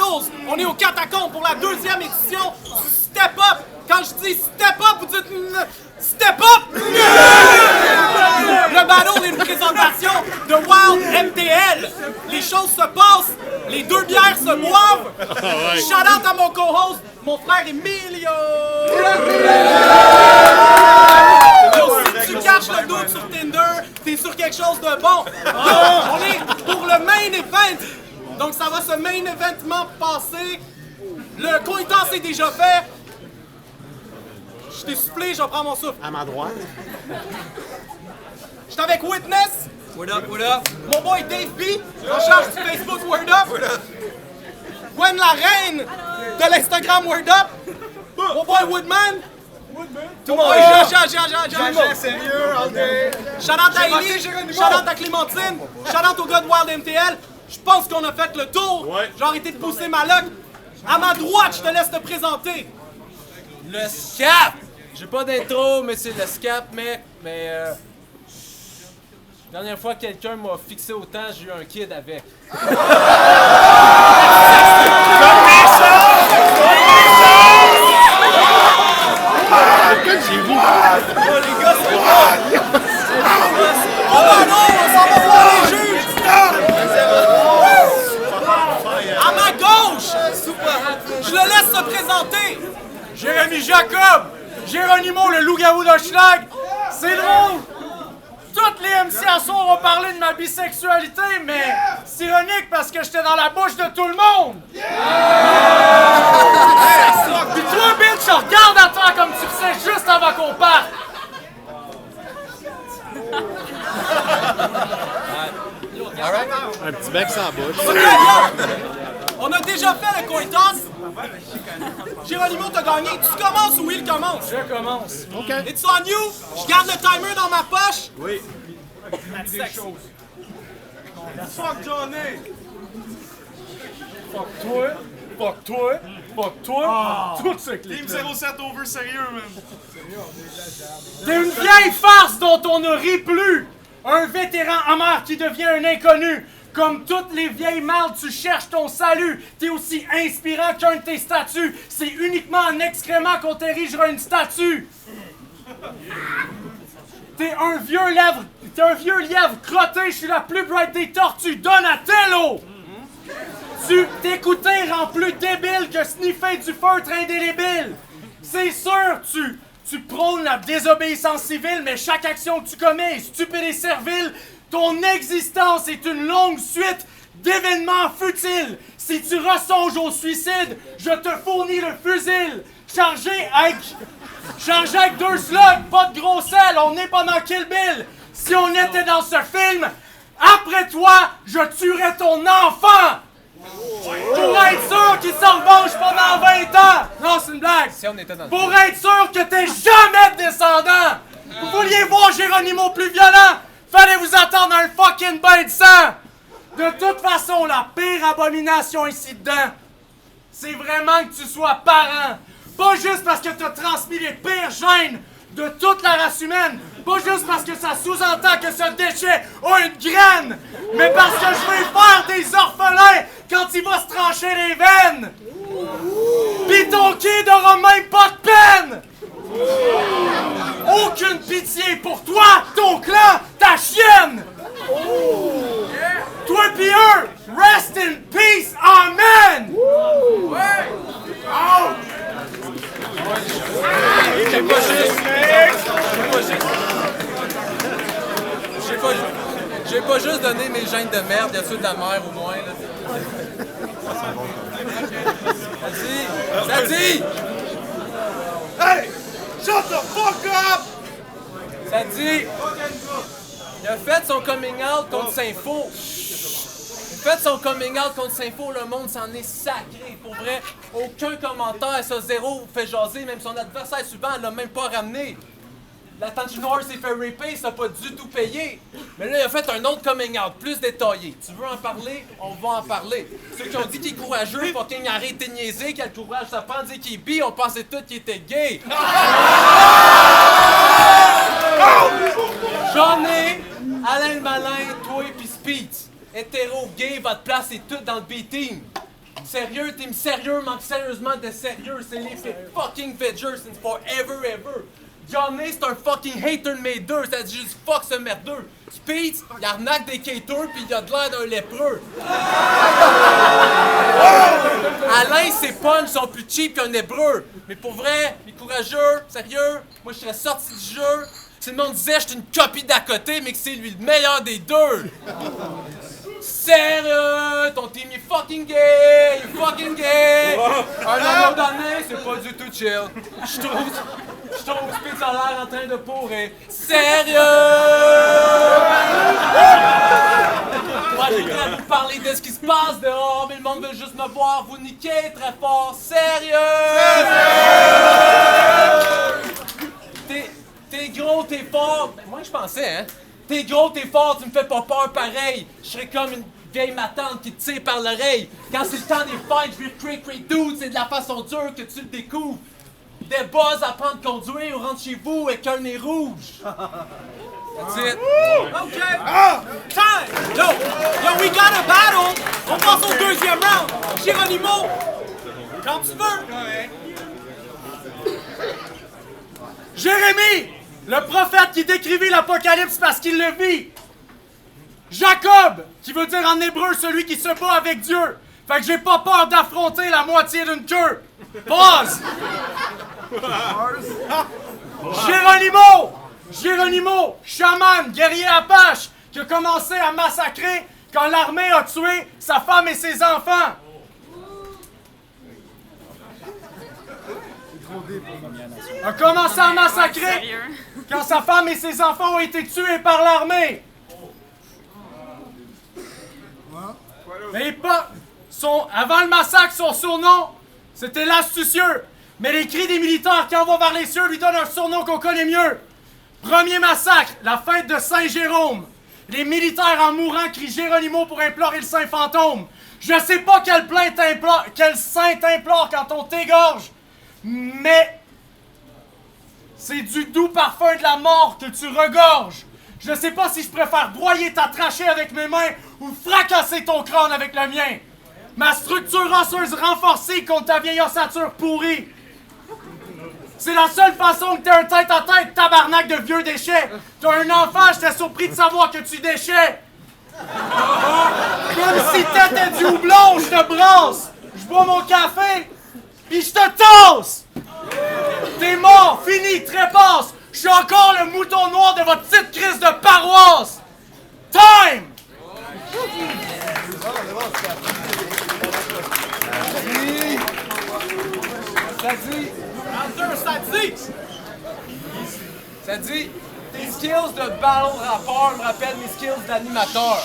Battles. On est au Catacombe pour la 2e édition du Step Up. Quand je dis Step Up, vous dites Step Up! Le battle est une présentation de Wild MTL. Les choses se passent, les 2 bières se boivent. Shout out à mon co-host, mon frère Emilio. Si tu catches le doute sur Tinder, t'es sur quelque chose de bon. On est pour le main event. Donc ça va se main eventement passer. Le coin toss est déjà fait. Je t'ai soufflé, je vais prendre mon souffle. À ma droite. Je suis avec Witness. What up, what up? Mon boy Dave B. En charge du Facebook Word Up. Gwen la reine de l'Instagram Word Up. Mon boy Woodman. Mon boy Jean. Sérieux, all day. Shout out à Ellie. Shout out à Clémentine. Shout out au gars de Wild MTL. Je pense qu'on a fait le tour. J'ai arrêté de pousser ma loque. À ma droite, je te laisse te présenter. Le SCAP! J'ai pas d'intro, mais c'est le SCAP, mec. Mais la dernière fois que quelqu'un m'a fixé autant, j'ai eu un kid avec. Oh non, on s'en va voir les juges. À ma gauche, je le laisse se présenter. Jérémy Jacob! Géronimo, le loup-garou de Schlag! C'est drôle! Toutes les MC à soir ont parlé de ma bisexualité, mais c'est ironique parce que j'étais dans la bouche de tout le monde! Puis toi, bitch, je regarde à toi comme tu le sais juste avant qu'on parte! Un petit bec sans bouche. Ok, on a déjà fait le coin toss. Géronimo, t'as gagné. Tu commences ou il commence? Je commence. OK. It's on you. Je garde le timer dans ma poche. Oui. Fuck Johnny! Fuck toi! Fuck toi! Fuck toi! Tout ce clip. Team 07 over sérieux, man. T'es une vieille farce dont on ne rit plus! Un vétéran amer qui devient un inconnu! Comme toutes les vieilles mardes, tu cherches ton salut! T'es aussi inspirant qu'un de tes statuts! C'est uniquement en excrément qu'on t'érigera une statue! T'es un vieux lièvre crotté, je suis la plus bright des tortues! Donatello! Tu t'écouter rend plus débile que sniffer du feutre indélébile! C'est sûr, tu prônes la désobéissance civile, mais chaque action que tu commets est stupide et servile. Ton existence est une longue suite d'événements futiles. Si tu ressonges au suicide, je te fournis le fusil. Chargé avec 2 slugs, pas de gros sel, on n'est pas dans Kill Bill. Si on était dans ce film, après toi, je tuerais ton enfant. Pour être sûr qu'il s'en revanche pendant 20 ans! Non, c'est une blague! Si on était dans le Pour être sûr que t'es jamais descendant! Vous vouliez voir Géronimo plus violent? Fallait vous attendre un fucking bain de sang! De toute façon, la pire abomination ici dedans, c'est vraiment que tu sois parent! Pas juste parce que t'as transmis les pires gènes de toute la race humaine! Pas juste parce que ça sous-entend que ce déchet a une graine! Mais parce que je vais faire des orphelins quand il va se trancher les veines! Pis ton kid aura même pas de peine! Aucune pitié pour toi, ton clan, ta chienne! Toi pis eux, rest in peace, amen! J'ai pas juste donné mes gènes de merde, y a ceux de la mère au moins, là. Ça dit! Hey! Shut the fuck up! Ça dit! Il a fait son coming out contre Saint-Faux. Il a fait son coming out contre Saint-Faux, le monde s'en est sacré. Pour vrai, aucun commentaire, ça zéro fait jaser, même son adversaire suivant, elle l'a même pas ramené. La tante noire s'est fait raper, ça n'a pas du tout payé. Mais là, il a fait un autre coming out, plus détaillé. Tu veux en parler? On va en parler. Ceux qui ont dit qu'il est courageux, fucking arrête de niaiser, quel courage ça prend, dire qu'il est bi, on pensait tous qu'il était gay. J'en ai, Alain le Malin, toi et puis Speed. Hétéro, gay, votre place est toute dans le B-team. Sérieux, team sérieux, manque sérieusement de sérieux. C'est les fucking Fedgers since forever ever. Johnny, c'est un fucking hater de mes deux, ça dit juste fuck ce merdeux. Speeds, il arnaque des caters pis il a de l'air d'un lépreux. Alain, ses punchs sont plus cheap qu'un hébreu. Mais pour vrai, les courageux, sérieux, moi je serais sorti du jeu. Si le monde disait que j'étais une copie d'à côté, mais que c'est lui le meilleur des deux. Sérieux, ton team est fucking gay, il est fucking gay. Un anneau d'année, c'est pas du tout chill. Je trouve Speed a l'air en train de pourrir. Sérieux! Moi, je voudrais vous parler de ce qui se passe dehors, mais le monde veut juste me voir vous niquer très fort. Sérieux! T'es gros, t'es fort. Ben, moi, je pensais, hein. T'es gros, t'es fort, tu me fais pas peur pareil. Je serais comme une vieille matante qui te tire par l'oreille. Quand c'est le temps des fights, je vais cray dude, c'est de la façon dure que tu le découvres. Des buzz à prendre conduire ou rentre chez vous avec un nez rouge. That's it. OK. Time. Yo, we got a battle. On passe au deuxième round. Geronimo, quand tu veux. Jérémie, le prophète qui décrivit l'Apocalypse parce qu'il le vit. Jacob, qui veut dire en hébreu celui qui se bat avec Dieu. Fait que j'ai pas peur d'affronter la moitié d'une queue. Pause! Geronimo, chaman, guerrier apache, qui a commencé à massacrer quand l'armée a tué sa femme et ses enfants. A commencé à massacrer quand sa femme et ses enfants ont été tués par l'armée. Mais pas... Avant le massacre, son surnom, c'était l'astucieux. Mais les cris des militaires qui en vont vers les cieux lui donnent un surnom qu'on connaît mieux. Premier massacre, la fête de Saint-Jérôme. Les militaires en mourant crient Geronimo pour implorer le saint fantôme. Je sais pas quel saint t'implore quand on t'égorge, mais c'est du doux parfum de la mort que tu regorges. Je sais pas si je préfère broyer ta trachée avec mes mains ou fracasser ton crâne avec le mien. Ma structure osseuse renforcée contre ta vieille ossature pourrie. C'est la seule façon que t'aies un tête-à-tête, tabarnak de vieux déchets. T'as un enfant, j'étais surpris de savoir que tu déchets. Comme si t'étais du houblon, je te brasse. Je bois mon café, puis je te tasse. T'es mort, fini, trépasse. Je suis encore le mouton noir de votre petite crise de paroisse. Time! Ça dit, tes skills de battle rappeur me rappellent mes skills d'animateur.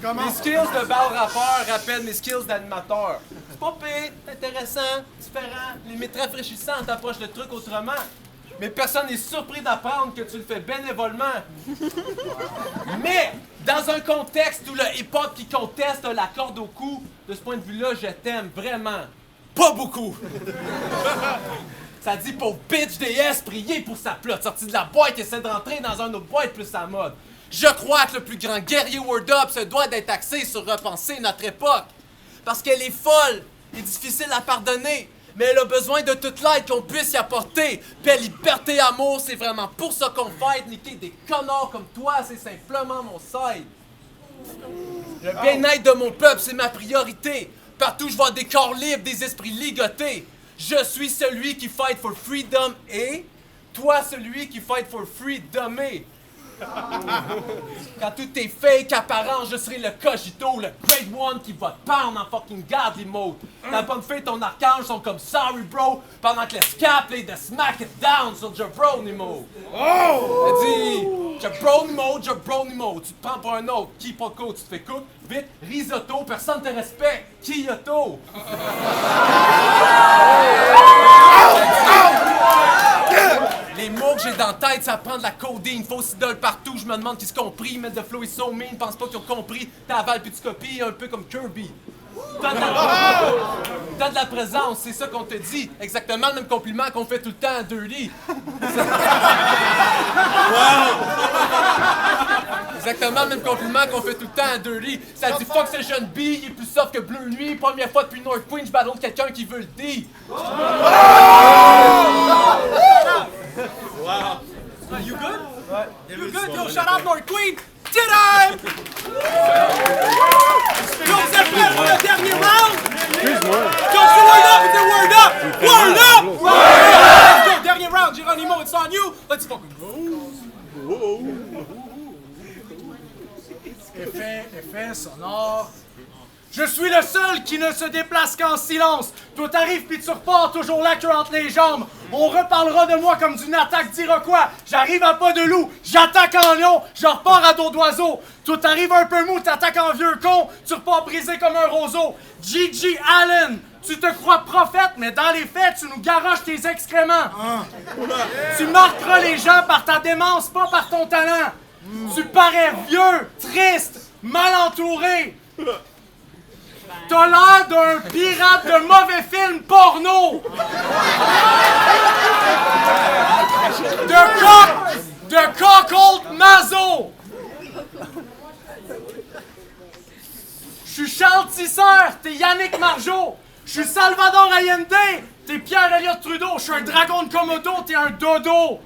Mes skills de battle rappeur rappellent mes skills d'animateur. C'est pas pire, c'est intéressant, différent, limite rafraîchissant, t'approches le truc autrement. Mais personne n'est surpris d'apprendre que tu le fais bénévolement. Mais, dans un contexte où le hip-hop qui conteste a la corde au cou, de ce point de vue-là, je t'aime vraiment. Pas beaucoup! Ça dit pour bitch DS, prier pour sa plotte, sorti de la boîte, essaie de rentrer dans un autre boîte plus sa mode. Je crois que le plus grand guerrier Word Up se doit d'être axé sur repenser notre époque. Parce qu'elle est folle et difficile à pardonner, mais elle a besoin de toute l'aide qu'on puisse y apporter. Paix, liberté, amour, c'est vraiment pour ça qu'on fight. Niquer des connards comme toi, c'est simplement mon side. Le bien-être de mon peuple, c'est ma priorité. Partout, je vois des corps libres, des esprits ligotés. Je suis celui qui fight for freedom et toi, celui qui fight for freedom et. Quand tout est fake, apparent, je serai le cogito, le great one qui va te pendre en fucking godly mode. La bonne fée, ton archange sont comme sorry bro, pendant que le scap play de smack it down sur Jabronimo. Oh! Elle dit Jabronimo, tu te prends pour un autre, qui pas coach, tu te fais cook, vite, risotto, personne te respecte, Kyoto. Les mots que j'ai dans la tête, ça prend de la codine. Faux idole partout, je me demande qui se compris. Mettre de flow is so mean, pense pas qu'ils ont compris. T'avales puis tu copies, un peu comme Kirby. T'as t'as de la présence, c'est ça qu'on te dit. Exactement le même compliment qu'on fait tout le temps à Dirty. Exactement le même compliment qu'on fait tout le temps à Dirty. Ça dit fuck Session B, il est plus soft que Bleu Nuit. Première fois depuis North Queen, je battle quelqu'un qui veut le D. You good? You good? Yo, shout out North Queen! Time! Yo, vous êtes prêts pour le dernier round? Excuse-moi. Yo, c'est word up, c'est word up! Word up! Let's go, dernier round, Geronimo, it's on you. Let's fucking go. Effet sonore. Je suis le seul qui ne se déplace qu'en silence. Toi t'arrives puis tu repars toujours la queue entre les jambes. On reparlera de moi comme d'une attaque d'Iroquois. J'arrive à pas de loup, j'attaque en lion, je repars à dos d'oiseau. Toi t'arrives un peu mou, t'attaques en vieux con, tu repars brisé comme un roseau. G.G. Allen, tu te crois prophète, mais dans les faits, tu nous garoches tes excréments. Tu marqueras les gens par ta démence, pas par ton talent. Tu parais vieux, triste, mal entouré. T'as l'air d'un pirate de mauvais film porno! De cockhold mazo! Je suis Charles Tisseur, t'es Yannick Margeau! Je suis Salvador Allende, t'es Pierre-Éliott Trudeau! Je suis un dragon de Komodo, t'es un dodo!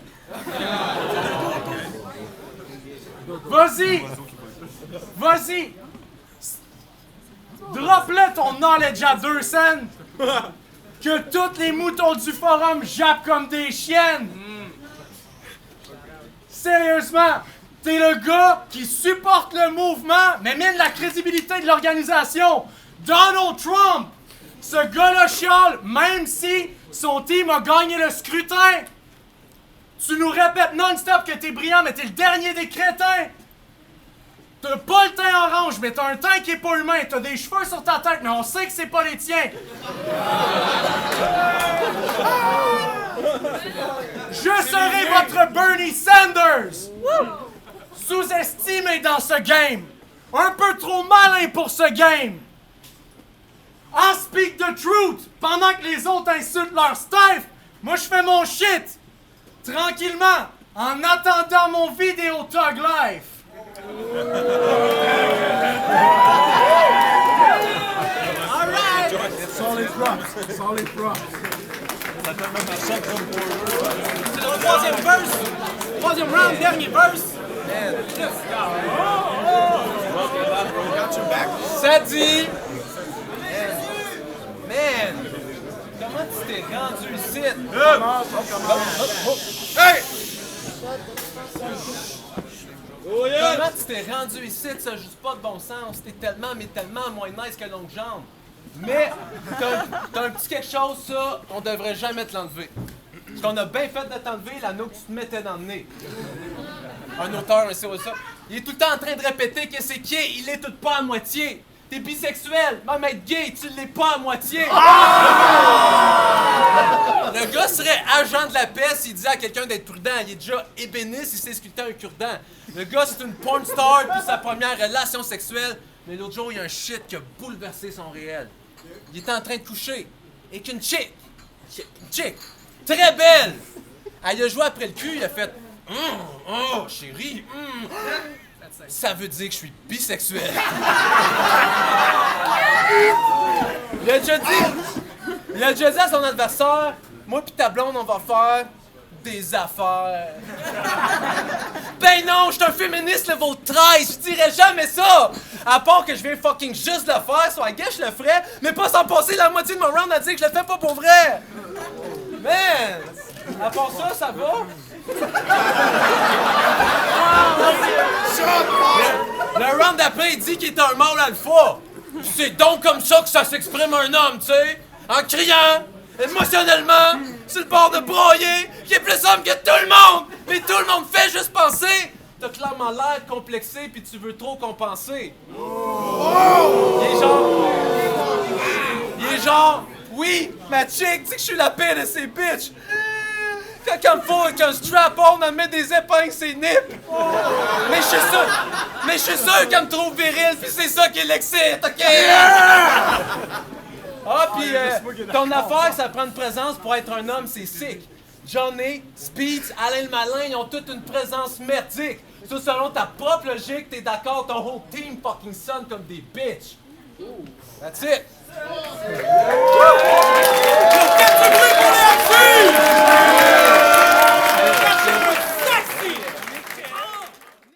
Vas-y! Vas-y! Drop-le ton knowledge à 2 cents! Que tous les moutons du forum jappent comme des chiennes! Sérieusement, t'es le gars qui supporte le mouvement, mais mine la crédibilité de l'organisation! Donald Trump! Ce gars-là chiale, même si son team a gagné le scrutin! Tu nous répètes non-stop que t'es brillant, mais t'es le dernier des crétins! T'as pas le teint orange, mais t'as un teint qui est pas humain. T'as des cheveux sur ta tête, mais on sait que c'est pas les tiens. Je serai votre Bernie Sanders! Sous-estimé dans ce game. Un peu trop malin pour ce game. I speak the truth pendant que les autres insultent leur staff. Moi, je fais mon shit. Tranquillement, en attendant mon vidéo Tug Life. Alright! Solid props. Solid props. C'est le troisième verse. Troisième round, dernier verse. Ça dit... Man! Comment tu t'es rendu ici? Hey! Comment tu t'es rendu ici? Ça juste pas de bon sens. T'es tellement, mais tellement moins nice que longue jambe. Mais t'as un petit quelque chose, ça, on devrait jamais te l'enlever. Ce qu'on a bien fait de t'enlever, l'anneau que tu te mettais dans le nez. Un auteur, un ça. Il est tout le temps en train de répéter que c'est qui, il est tout pas à moitié. T'es bisexuel, même être gay, tu l'es pas à moitié. Le gars serait agent de la paix s'il disait à quelqu'un d'être prudent. Il est déjà ébéniste, il s'est sculpté un cure-dent. Le gars, c'est une porn star puis sa première relation sexuelle. Mais l'autre jour, il y a un shit qui a bouleversé son réel. Il était en train de coucher avec une chick. Une chick. Très belle. Elle a joué après le cul, il a fait oh, chérie, ça veut dire que je suis bisexuel. Il a déjà dit à son adversaire, moi pis ta blonde, on va faire des affaires. Ben non, je suis un féministe level 13, je dirais jamais ça! À part que je viens fucking juste le faire, soit gars je le ferais, mais pas sans passer la moitié de mon round à dire que je le fais pas pour vrai! Man! À part ça, ça va? Le round d'après, il dit qu'il est un mâle alpha. C'est donc comme ça que ça s'exprime un homme, tu sais? En criant, émotionnellement, sur le bord de broyer, qui est plus homme que tout le monde! Mais tout le monde fait juste penser! T'as clairement l'air complexé puis tu veux trop compenser. Il est genre, oui, ma chick dit que je suis la paix de ces bitches. Quand il faut qu'un strap-on, elle met des épingles ses nips. Mais je suis sûr qu'elle me trouve viril, puis c'est ça qui l'excite, ok? Ah, pis ton affaire, ça prend une présence pour être un homme, c'est sick. Johnny, Speeds, Alain le Malin, ils ont toute une présence merdique. Ça, selon ta propre logique, t'es d'accord, ton whole team fucking sonne comme des bitches. That's it. Faites du bruit pour les MC!